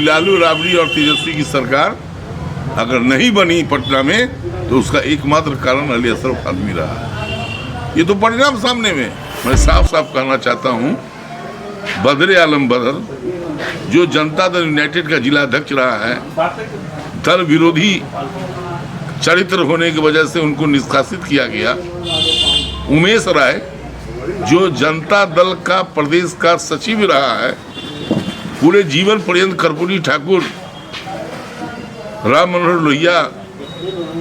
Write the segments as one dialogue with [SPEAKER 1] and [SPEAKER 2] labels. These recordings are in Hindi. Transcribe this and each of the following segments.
[SPEAKER 1] लालू राबड़ी और तेजस्वी की सरकार अगर नहीं बनी पटना में तो उसका एकमात्र कारण अली अशरफ फातमी रहा। ये तो परिणाम सामने में। मैं साफ साफ कहना चाहता हूँ, बदर आलम बदर जो जनता दल यूनाइटेड का जिला अध्यक्ष रहा है, दल विरोधी चरित्र होने की वजह से उनको निष्कासित किया गया। उमेश राय जो जनता दल का प्रदेश का सचिव रहा है, पूरे जीवन पर्यंत कर्पूरी ठाकुर, राम मनोहर लोहिया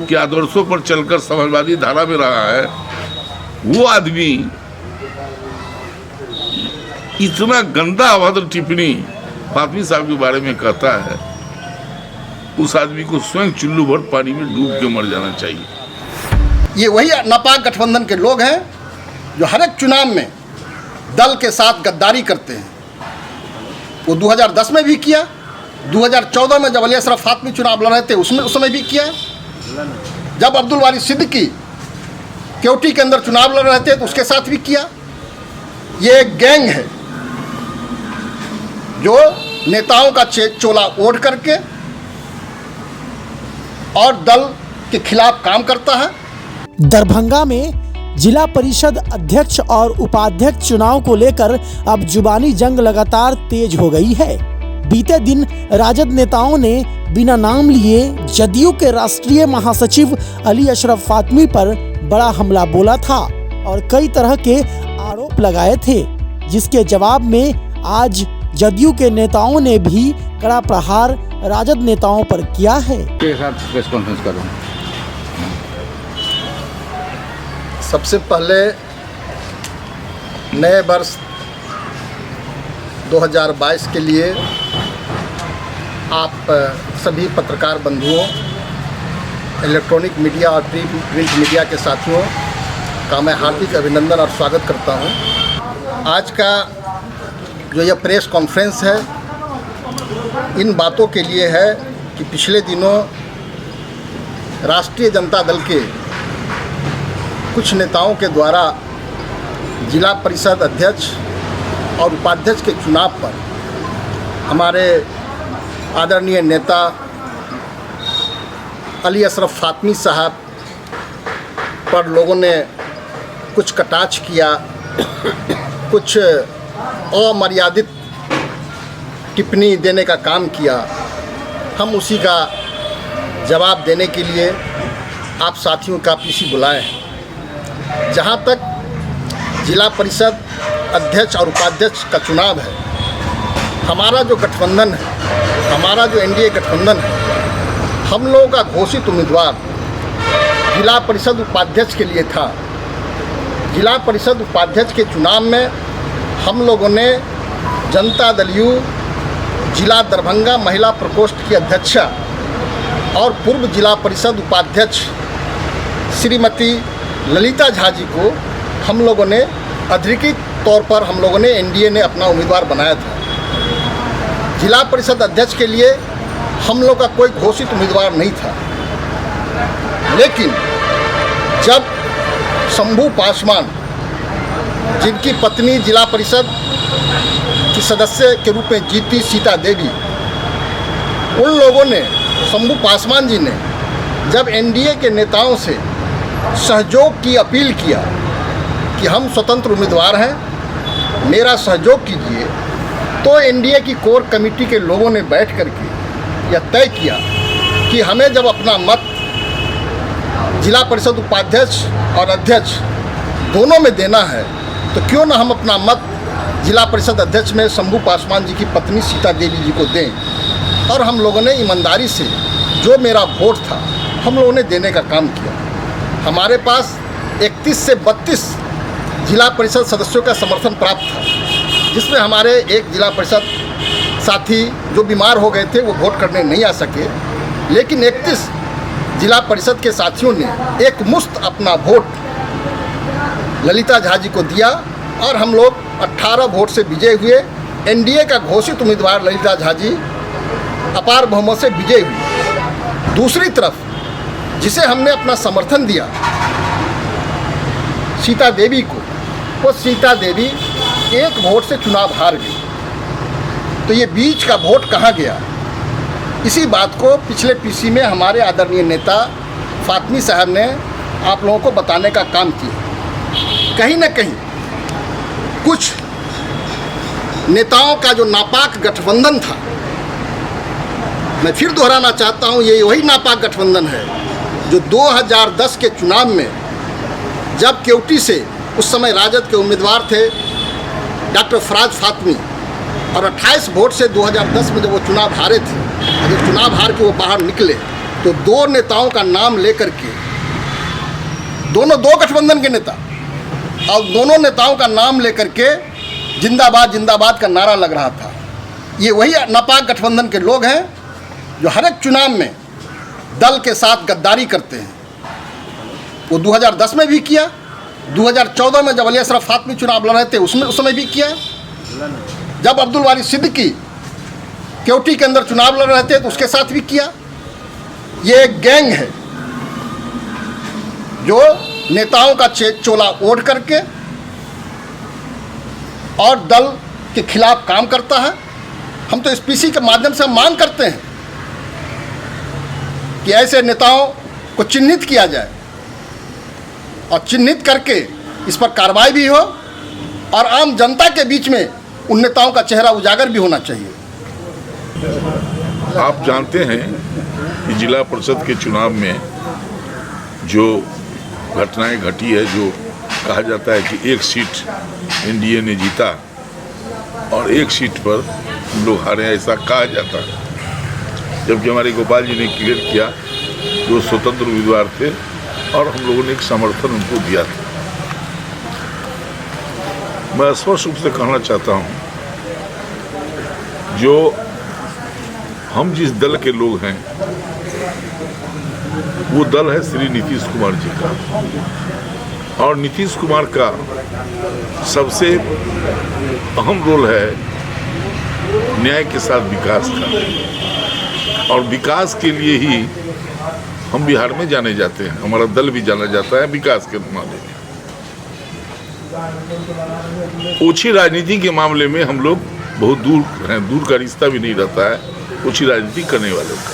[SPEAKER 1] के आदर्शों पर चलकर समाजवादी धारा में रहा है, वो आदमी इतना गंदा अभद्र टिप्पणी फातमी साहब के बारे में कहता है, उस आदमी को स्वयं चुल्लू भर पानी में डूब के मर जाना चाहिए।
[SPEAKER 2] ये वही नापाक गठबंधन के लोग हैं जो हर एक चुनाव में दल के साथ गद्दारी करते हैं। वो 2010 में भी किया, 2014 में जब अली अशरफ फातमी चुनाव लड़ रहे थे उस समय भी किया, जब अब्दुल वारिस सिद्दीकी केवटी के अंदर चुनाव लड़ रहे थे तो उसके साथ भी किया। ये एक गैंग है जो नेताओं का चोला ओढ़ करके और दल के खिलाफ काम करता है।
[SPEAKER 3] दरभंगा में जिला परिषद अध्यक्ष और उपाध्यक्ष चुनाव को लेकर अब जुबानी जंग लगातार तेज हो गई है। बीते दिन राजद नेताओं ने बिना नाम लिए जदयू के राष्ट्रीय महासचिव अली अशरफ फातमी पर बड़ा हमला बोला था और कई तरह के आरोप लगाए थे, जिसके जवाब में आज जदयू के नेताओं ने भी कड़ा प्रहार राजद नेताओं पर किया है।
[SPEAKER 4] के साथ प्रेस कॉन्फ्रेंस कर रहा हूं।
[SPEAKER 2] सबसे पहले नए वर्ष 2022 के लिए आप सभी पत्रकार बंधुओं, इलेक्ट्रॉनिक मीडिया और प्रिंट मीडिया के साथियों का मैं हार्दिक अभिनंदन और स्वागत करता हूं। आज का जो यह प्रेस कॉन्फ्रेंस है इन बातों के लिए है कि पिछले दिनों राष्ट्रीय जनता दल के कुछ नेताओं के द्वारा जिला परिषद अध्यक्ष और उपाध्यक्ष के चुनाव पर हमारे आदरणीय नेता अली अशरफ फातमी साहब पर लोगों ने कुछ कटाक्ष किया, कुछ अमर्यादित टिप्पणी देने का काम किया। हम उसी का जवाब देने के लिए आप साथियों का पीसी बुलाए हैं। जहाँ तक जिला परिषद अध्यक्ष और उपाध्यक्ष का चुनाव है, हमारा जो गठबंधन है, हमारा जो एनडीए गठबंधन है, हम लोगों का घोषित उम्मीदवार जिला परिषद उपाध्यक्ष के लिए था। जिला परिषद उपाध्यक्ष के चुनाव में हम लोगों ने जनता दल यू जिला दरभंगा महिला प्रकोष्ठ की अध्यक्षा और पूर्व जिला परिषद उपाध्यक्ष श्रीमती ललिता झा जी को हम लोगों ने अधिकृत तौर पर हम लोगों ने एनडीए ने अपना उम्मीदवार बनाया था। जिला परिषद अध्यक्ष के लिए हम लोग का कोई घोषित उम्मीदवार नहीं था, लेकिन जब शंभू पासवान, जिनकी पत्नी जिला परिषद की सदस्य के रूप में जीती सीता देवी, उन लोगों ने, शंभू पासवान जी ने जब एनडीए के नेताओं से सहयोग की अपील किया कि हम स्वतंत्र उम्मीदवार हैं, मेरा सहयोग कीजिए, तो एनडीए की कोर कमेटी के लोगों ने बैठ करके यह तय किया कि हमें जब अपना मत जिला परिषद उपाध्यक्ष और अध्यक्ष दोनों में देना है तो क्यों ना हम अपना मत जिला परिषद अध्यक्ष में शंभू पासवान जी की पत्नी सीता देवी जी को दें। और हम लोगों ने ईमानदारी से जो मेरा वोट था हम लोगों ने देने का काम किया। हमारे पास 31 से 32 जिला परिषद सदस्यों का समर्थन प्राप्त था, जिसमें हमारे एक जिला परिषद साथी जो बीमार हो गए थे वो वोट करने नहीं आ सके, लेकिन 31 जिला परिषद के साथियों ने एक मुश्त अपना वोट ललिता झा जी को दिया और हम लोग 18 वोट से विजय हुए। एनडीए का घोषित उम्मीदवार ललिता झा जी अपार बहुमत से विजय हुई। दूसरी तरफ जिसे हमने अपना समर्थन दिया सीता देवी को, वो सीता देवी 1 वोट से चुनाव हार गई। तो ये बीच का वोट कहाँ गया? इसी बात को पिछले पीसी में हमारे आदरणीय नेता फातमी साहब ने आप लोगों को बताने का काम किया। कहीं न कहीं कुछ नेताओं का जो नापाक गठबंधन था, मैं फिर दोहराना चाहता हूँ, ये वही नापाक गठबंधन है जो 2010 के चुनाव में जब केवटी से उस समय राजद के उम्मीदवार थे डॉक्टर फराज फातमी, और 28 वोट से 2010 में जब वो चुनाव हारे थे, और जब चुनाव हार के वो बाहर निकले तो दो नेताओं का नाम लेकर के, दोनों दो गठबंधन के नेता, और दोनों नेताओं का नाम लेकर के जिंदाबाद जिंदाबाद का नारा लग रहा था। ये वही नापाक गठबंधन के लोग हैं जो हर एक चुनाव में दल के साथ गद्दारी करते हैं। वो 2010 में भी किया, 2014 में जब अली अशरफ फातमी चुनाव लड़ रहे थे उसमें उस समय भी किया, जब अब्दुल वारिस सिद्दीकी केवटी के अंदर चुनाव लड़ रहे थे तो उसके साथ भी किया। ये एक गैंग है जो नेताओं का चोला ओढ़ करके और दल के खिलाफ काम करता है। हम तो इस पीसी के माध्यम से मांग करते हैं कि ऐसे नेताओं को चिन्हित किया जाए और चिन्हित करके इस पर कार्रवाई भी हो और आम जनता के बीच में उन नेताओं का चेहरा उजागर भी होना चाहिए।
[SPEAKER 1] आप जानते हैं कि जिला परिषद के चुनाव में जो घटनाएं घटी है, जो कहा जाता है कि एक सीट एनडीए ने जीता और एक सीट पर हम लोग हारे, ऐसा कहा जाता है, जबकि हमारे गोपाल जी ने क्लियर किया जो स्वतंत्र उम्मीदवार थे और हम लोगों ने एक समर्थन उनको दिया था। मैं स्पष्ट रूप से कहना चाहता हूँ, जो हम जिस दल के लोग हैं वो दल है श्री नीतीश कुमार जी का, और नीतीश कुमार का सबसे अहम रोल है न्याय के साथ विकास का, और विकास के लिए ही हम बिहार में जाने जाते हैं, हमारा दल भी जाना जाता है विकास के मामले में। ओछी राजनीति के मामले में हम लोग बहुत दूर हैं, दूर का रिश्ता भी नहीं रहता है ओछी राजनीति करने वालों का।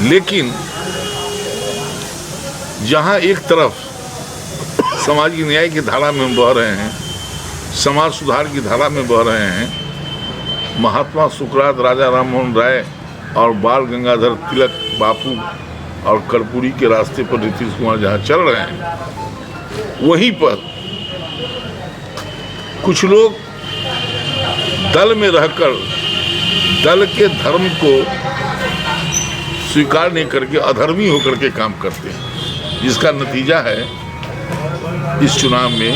[SPEAKER 1] लेकिन जहां एक तरफ सामाजिक न्याय की धारा में हम बह रहे हैं, समाज सुधार की धारा में बह रहे हैं, महात्मा सुकरात, राजा राम मोहन राय और बाल गंगाधर तिलक, बापू और कर्पूरी के रास्ते पर नीतीश कुमार जहाँ चल रहे हैं, वहीं पर कुछ लोग दल में रहकर दल के धर्म को स्वीकार नहीं करके अधर्मी होकर के काम करते हैं, जिसका नतीजा है इस चुनाव में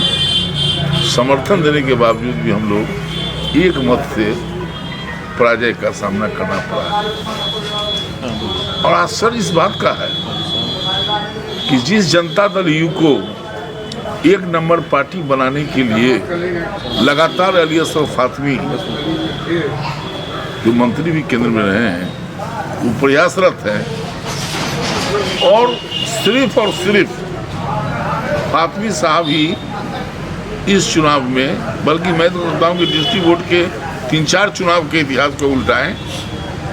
[SPEAKER 1] समर्थन देने के बावजूद भी हम लोग एक मत से पराजय का सामना करना पड़ा। और आश्चर्य इस बात का है कि जिस जनता दल यू को एक नंबर पार्टी बनाने के लिए लगातार अली अशरफ फातमी जो मंत्री भी केंद्र में रहे हैं वो प्रयासरत हैं, और सिर्फ फातमी साहब ही इस चुनाव में, बल्कि मैं तो कहता हूँ कि डिस्ट्रिक्ट बोर्ड के 3-4 चुनाव के इतिहास को उल्टाएं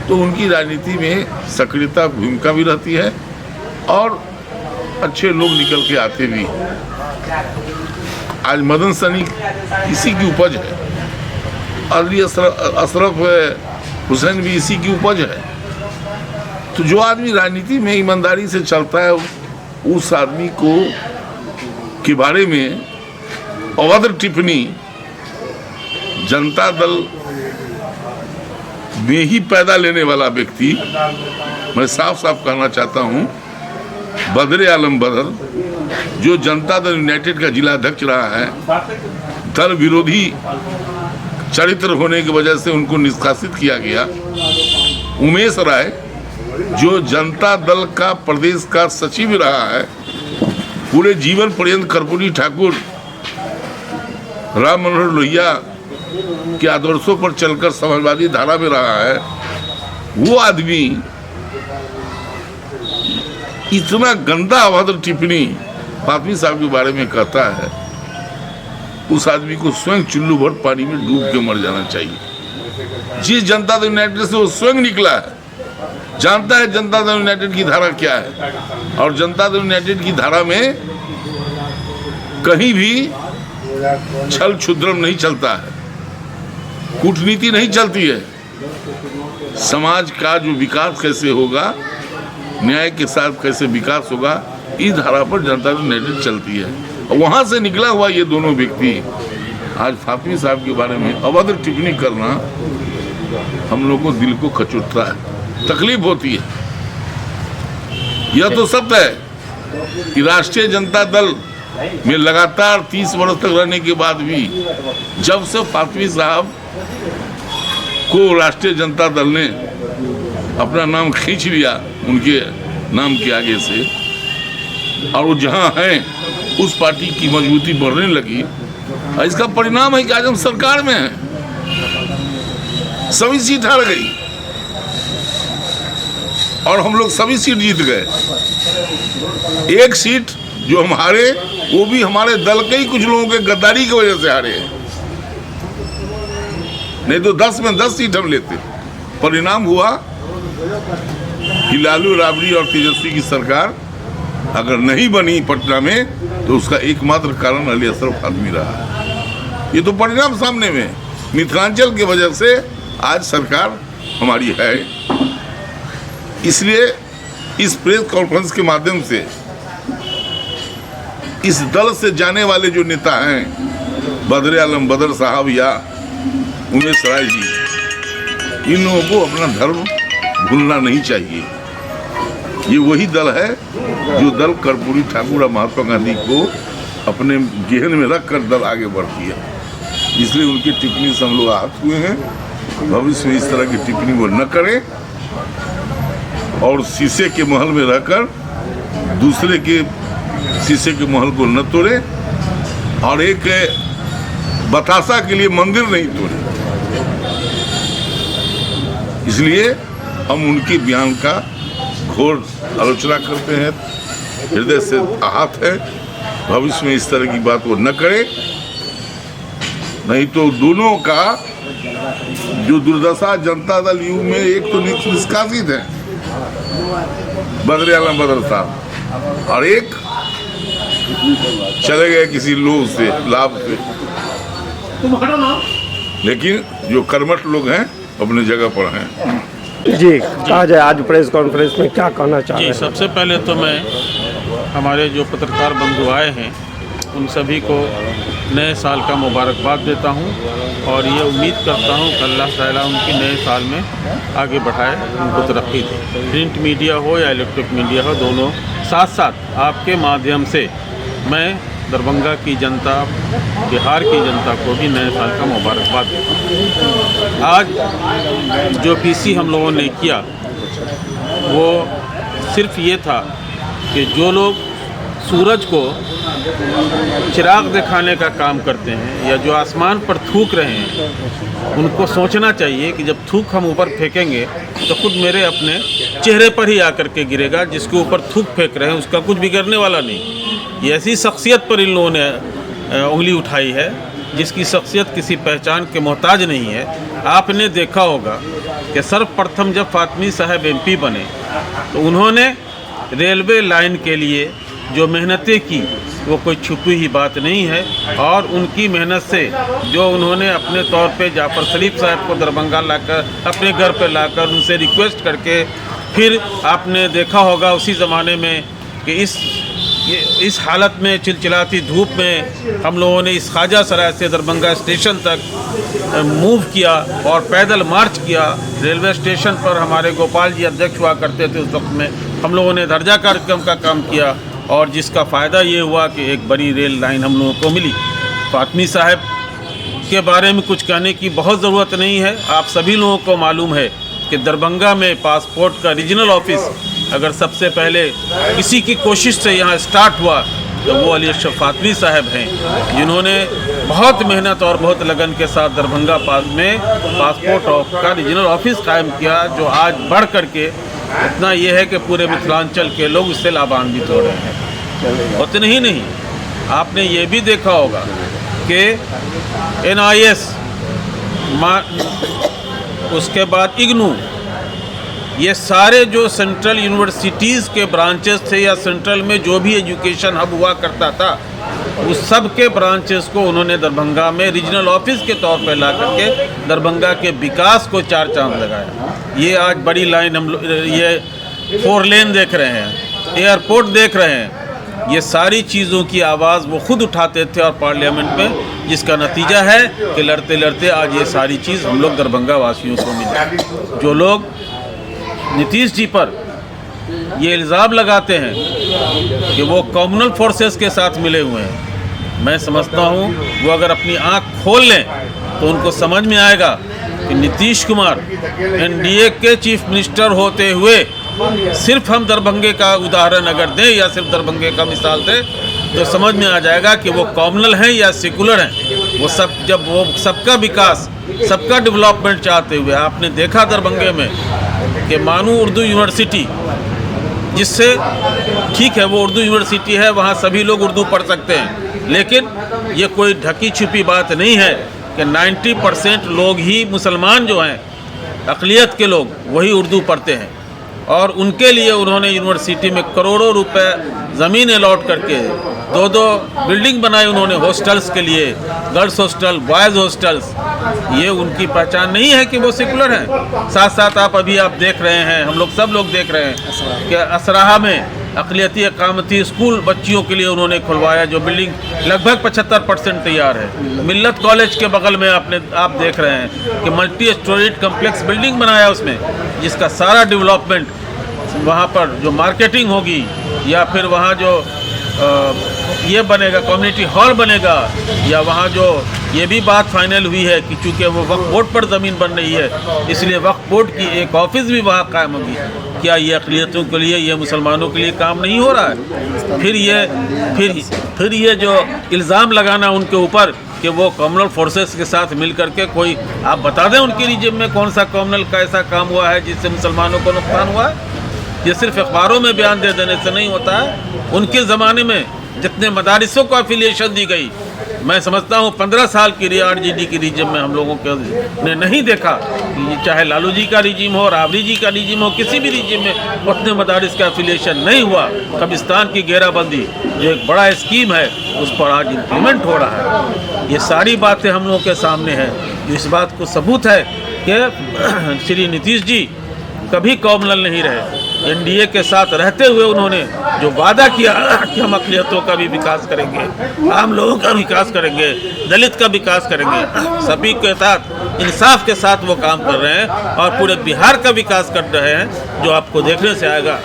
[SPEAKER 1] तो उनकी राजनीति में सक्रियता भूमिका भी रहती है और अच्छे लोग निकल के आते भी। आज मदन सनी इसी की उपज है, अली अशरफ हुसैन भी इसी की उपज है। तो जो आदमी राजनीति में ईमानदारी से चलता है उस आदमी को के बारे में अभद्र टिप्पणी जनता दल में ही पैदा लेने वाला व्यक्ति, मैं साफ साफ कहना चाहता हूं, बदर आलम बदर जो जनता दल यूनाइटेड का जिला अध्यक्ष रहा है, दल विरोधी चरित्र होने की वजह से उनको निष्कासित किया गया। उमेश राय जो जनता दल का प्रदेश का सचिव रहा है, पूरे जीवन पर्यंत कर्पूरी ठाकुर, राम मनोहर लोहिया के आदर्शों पर चलकर समाजवादी धारा में रहा है, वो आदमी इतना गंदा अभद्र टिप्पणी फातमी साहब के बारे में कहता है, उस आदमी को स्वयं चुल्लू भर पानी में डूब के मर जाना चाहिए। जिस जनता दल यूनाइटेड से वो स्वयं निकला है जानता है जनता दल यूनाइटेड की धारा क्या है, और जनता दल यूनाइटेड की धारा में कहीं भी छल क्षुद्रम नहीं चलता है, कूटनीति नहीं चलती है। समाज का जो विकास कैसे होगा, न्याय के साथ कैसे विकास होगा, इस धारा पर जनता दल यूनाइटेड चलती है। और वहाँ से निकला हुआ ये दोनों व्यक्ति आज फातिमी साहब के बारे में अभद्र टिप्पणी करना हम लोग को दिल को खचुटता है, तकलीफ होती है। यह तो सत्य है कि राष्ट्रीय जनता दल में लगातार 30 वर्ष तक रहने के बाद भी जब से फातिमी साहब को राष्ट्रीय जनता दल ने अपना नाम खींच लिया उनके नाम के आगे से, और वो जहाँ हैं उस पार्टी की मजबूती बढ़ने लगी, इसका परिणाम है कि आज हम सरकार में हैं, सभी सीट हार गई और हम लोग सभी सीट जीत गए। एक सीट जो हम हारे वो भी हमारे दल के ही कुछ लोगों के गद्दारी की वजह से हारे हैं, नहीं तो 10 में 10 सीट हम लेते। परिणाम हुआ कि लालू राबड़ी और तेजस्वी की सरकार अगर नहीं बनी पटना में तो उसका एकमात्र कारण अली अशरफ फातमी रहा। ये तो परिणाम सामने में, मिथिलांचल की वजह से आज सरकार हमारी है। इसलिए इस प्रेस कॉन्फ्रेंस के माध्यम से इस दल से जाने वाले जो नेता हैं, बदर आलम बदर साहब या उमेश राय जी, इन लोगों को अपना धर्म भूलना नहीं चाहिए। ये वही दल है जो दल कर्पूरी ठाकुर और महात्मा गांधी को अपने गेहन में रख कर दल आगे बढ़ती है। इसलिए उनकी टिप्पणी से हम लोग आहत हुए हैं। भविष्य में इस तरह की टिप्पणी वो न करें और शीशे के महल में रहकर दूसरे के शीशे के महल को न तोड़े और एक बतासा के लिए मंदिर नहीं तोड़े। इसलिए हम उनके बयान का घोर आलोचना करते हैं, हृदय से आहत है। भविष्य में इस तरह की बात वो न करे, नहीं तो दोनों का जो दुर्दशा जनता दल यू में एक तो निष्कासित है बदर आलम बदर साहब, और एक चले गए किसी लोग से लाभ से, लेकिन जो कर्मठ लोग हैं अपने जगह पर हैं।
[SPEAKER 5] जी कहा जाए आज प्रेस कॉन्फ्रेंस में क्या कहना चाह रहे हैं?
[SPEAKER 6] सबसे पहले तो मैं हमारे जो पत्रकार बंधु आए हैं उन सभी को नए साल का मुबारकबाद देता हूं और ये उम्मीद करता हूं कि अल्लाह ताला उनकी नए साल में आगे बढ़ाए, उनको तरक्की दे। प्रिंट मीडिया हो या इलेक्ट्रिक मीडिया हो, दोनों साथ साथ आपके माध्यम से मैं दरभंगा की जनता, बिहार की जनता को भी नए साल का मुबारकबाद देता हूँ। आज जो पीसी हम लोगों ने किया वो सिर्फ ये था कि जो लोग सूरज को चिराग दिखाने का काम करते हैं या जो आसमान पर थूक रहे हैं, उनको सोचना चाहिए कि जब थूक हम ऊपर फेंकेंगे तो खुद मेरे अपने चेहरे पर ही आकर के गिरेगा। जिसके ऊपर थूक फेंक रहे हैं उसका कुछ बिगड़ने वाला नहीं। ये ऐसी शख्सियत पर इन लोगों ने उंगली उठाई है जिसकी शख्सियत किसी पहचान के मोहताज नहीं है। आपने देखा होगा कि सर्वप्रथम जब फातमी साहब MP बने तो उन्होंने रेलवे लाइन के लिए जो मेहनतें की वो कोई छुपी ही बात नहीं है, और उनकी मेहनत से जो उन्होंने अपने तौर पे जाफर शरीफ साहब को दरभंगा लाकर अपने घर पे लाकर उनसे रिक्वेस्ट करके, फिर आपने देखा होगा उसी ज़माने में कि इस हालत में चिलचिलाती धूप में हम लोगों ने इस ख्वाजा सराय से दरभंगा स्टेशन तक मूव किया और पैदल मार्च किया। रेलवे स्टेशन पर हमारे गोपाल जी अध्यक्ष हुआ करते थे उस वक्त में, हम लोगों ने दर्जा कार्यक्रम का काम किया और जिसका फ़ायदा ये हुआ कि एक बड़ी रेल लाइन हम लोगों को मिली। फातमी साहब के बारे में कुछ कहने की बहुत ज़रूरत नहीं है। आप सभी लोगों को मालूम है कि दरभंगा में पासपोर्ट का रीजनल ऑफिस अगर सबसे पहले किसी की कोशिश से यहाँ स्टार्ट हुआ तो वो अली अशरफ फातमी साहब हैं, जिन्होंने बहुत मेहनत और बहुत लगन के साथ दरभंगा में पासपोर्ट का रीजनल ऑफिस कायम किया, जो आज बढ़ करके इतना ये है कि पूरे मिथिलांचल के लोग इससे लाभान्वित हो रहे हैं। उतने ही नहीं, आपने ये भी देखा होगा कि NIS उसके बाद IGNOU ये सारे जो सेंट्रल यूनिवर्सिटीज़ के ब्रांचेस थे या सेंट्रल में जो भी एजुकेशन हब हुआ करता था, उस सब के ब्रांचेस को उन्होंने दरभंगा में रीजनल ऑफिस के तौर पर ला करके दरभंगा के विकास को चार चांद लगाया। ये आज बड़ी लाइन हम ये 4 लेन देख रहे हैं, एयरपोर्ट देख रहे हैं, ये सारी चीज़ों की आवाज़ वो खुद उठाते थे और पार्लियामेंट में, जिसका नतीजा है कि लड़ते लड़ते आज ये सारी चीज़ हम लोग दरभंगा वासियों को मिली। जो लोग नीतीश जी पर ये इल्ज़ाम लगाते हैं कि वो कम्युनल फोर्सेस के साथ मिले हुए हैं, मैं समझता हूँ वो अगर अपनी आँख खोल लें तो उनको समझ में आएगा कि नीतीश कुमार एनडीए के चीफ मिनिस्टर होते हुए सिर्फ हम दरभंगे का उदाहरण अगर दें या सिर्फ दरभंगे का मिसाल दें तो समझ में आ जाएगा कि वो कम्युनल हैं या सेकुलर हैं। वो सब जब वो सबका विकास, सबका डेवलपमेंट चाहते हुए, आपने देखा दरभंगे में कि मानू उर्दू यूनिवर्सिटी, जिससे ठीक है वो उर्दू यूनिवर्सिटी है, वहाँ सभी लोग उर्दू पढ़ सकते हैं, लेकिन ये कोई ढकी छुपी बात नहीं है कि 90% लोग ही मुसलमान जो हैं, अक़लियत के लोग, वही उर्दू पढ़ते हैं। और उनके लिए उन्होंने यूनिवर्सिटी में करोड़ों रुपए ज़मीन अलॉट करके 2-2 बिल्डिंग बनाए उन्होंने हॉस्टल्स के लिए, गर्ल्स हॉस्टल, बॉयज़ हॉस्टल्स। ये उनकी पहचान नहीं है कि वो सेकुलर हैं। साथ साथ आप देख रहे हैं, हम लोग सब लोग देख रहे हैं कि असराहा में अक़लियती अक़ामती स्कूल बच्चियों के लिए उन्होंने खुलवाया, जो बिल्डिंग लगभग 75% तैयार है। मिल्लत कॉलेज के बगल में आप देख रहे हैं कि मल्टी स्टोरीड कम्प्लेक्स बिल्डिंग बनाया उसमें, जिसका सारा डेवलपमेंट वहाँ पर जो मार्केटिंग होगी या फिर वहाँ जो ये बनेगा, कम्युनिटी हॉल बनेगा, या वहाँ जो ये भी बात फाइनल हुई है कि चूँकि वो वक्फ बोर्ड पर ज़मीन बन रही है, इसलिए वक्फ बोर्ड की एक ऑफिस भी वहाँ कायम होगी। क्या ये अक़लियतों के लिए, ये मुसलमानों के लिए काम नहीं हो रहा है? फिर ये जो इल्ज़ाम लगाना उनके ऊपर कि वो कम्युनल फोर्सेस के साथ मिल करके कोई, आप बता दें उनके रिजिम में कौन सा कम्युनल का ऐसा काम हुआ है जिससे मुसलमानों को नुकसान हुआ है? ये सिर्फ अखबारों में बयान दे देने से नहीं होता है। उनके ज़माने में जितने मदारिसों को एफिलिएशन दी गई, मैं समझता हूँ 15 साल की RJD की रिजिम में हम लोगों के ने नहीं देखा, चाहे लालू जी का रिजिम हो, राबड़ी जी का रिजिम हो, किसी भी रिजिम में उतने मदारिस का एफिलिएशन नहीं हुआ। कब्रिस्तान की घेराबंदी जो एक बड़ा स्कीम है, उस पर आज इम्प्लीमेंट हो रहा है। ये सारी बातें हम लोगों के सामने हैं, जो इस बात को सबूत है कि श्री नीतीश जी कभी कॉमनल नहीं रहे। एनडीए के साथ रहते हुए उन्होंने जो वादा किया कि हम अक़लियतों का भी विकास करेंगे, आम लोगों का विकास करेंगे, दलित का विकास करेंगे, सभी के साथ इंसाफ के साथ वो काम कर रहे हैं और पूरे बिहार का विकास कर रहे हैं, जो आपको देखने से आएगा।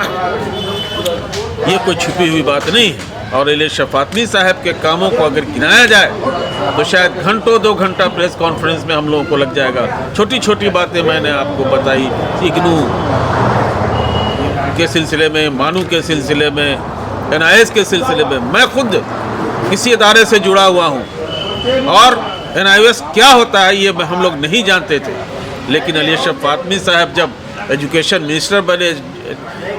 [SPEAKER 6] ये कोई छुपी हुई बात नहीं है। और इलेश फातमी साहब के कामों को अगर गिनाया जाए तो शायद घंटों 2 घंटा प्रेस कॉन्फ्रेंस में हम लोगों को लग जाएगा। छोटी छोटी बातें मैंने आपको बताई, इग्नू के सिलसिले में, मानू के सिलसिले में, NIS के सिलसिले में। मैं खुद किसी इदारे से जुड़ा हुआ हूँ और NIS क्या होता है ये हम लोग नहीं जानते थे, लेकिन इलेश फातमी साहब जब एजुकेशन मिनिस्टर बने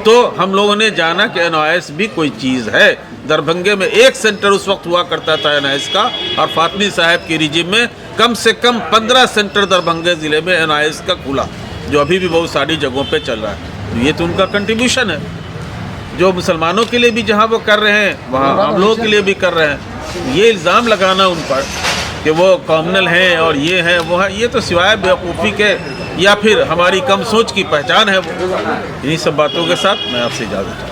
[SPEAKER 6] तो हम लोगों ने जाना कि NIS भी कोई चीज़ है। दरभंगे में एक सेंटर उस वक्त हुआ करता था NIS का, और फातमी साहब की रिजिम में कम से कम 15 सेंटर दरभंगे ज़िले में NIS का खुला, जो अभी भी बहुत सारी जगहों पे चल रहा है। ये तो उनका कंट्रीब्यूशन है, जो मुसलमानों के लिए भी जहाँ वो कर रहे हैं वहाँ हम लोगों के लिए भी कर रहे हैं। ये इल्ज़ाम लगाना उन पर कि वो कॉमनल हैं और ये हैं वो है, ये तो सिवाय बेवकूफ़ी के या फिर हमारी कम सोच की पहचान है। वो इन्हीं सब बातों के साथ मैं आपसे इजाज़त चाहूँगा।